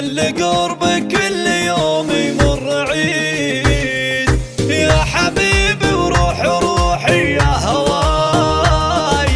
كل قربك كل يوم يمر عيد. يا حبيبي وروح روحي يا هواي،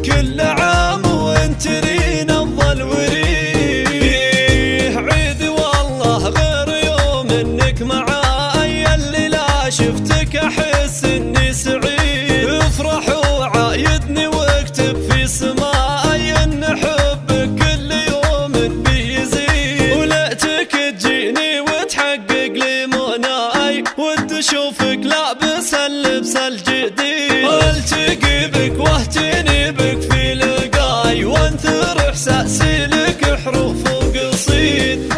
كل عام وانت لينا افضل وريه. عيدي والله غير يوم انك معاي، اللي لا شفتك احس اني سعيد. افرح وعايدني واكتب في سماي ان حبك كل يوم بيزيد. وليتك تجيني وتحقق لي مناي، ودي اشوفك لابس اللبس الجديد. التقي بك واهتني بك في لقاي، وانثر احساسي لك حروف وقصيد.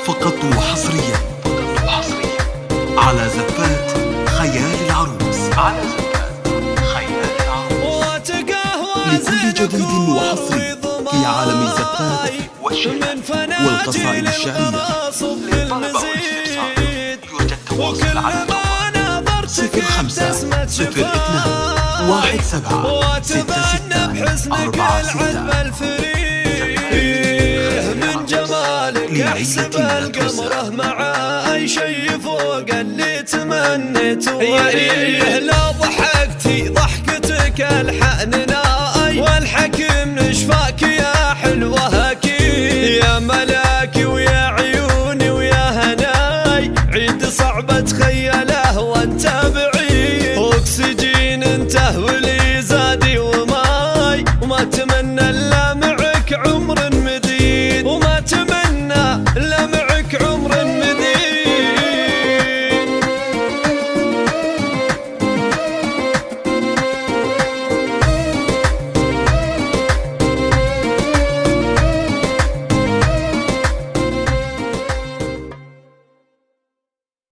فقط وحصريا على زفات خيال العروس. لكل جديد وحصري في عالم الزفات والشعر والقصائد الشعرية. للطلب والاستفسار يرجى التواصل على الرقم 05 02 17 66 46. من جمالك احسب القمره معاي، شي فوق اللي تمنيته. لو ضحكتي ضحكتك الحن ناي، والحكم نشفاك يا حلوه اكيد. يا ملاكي ويا عيوني ويا هناي، عيد صعبة تخيل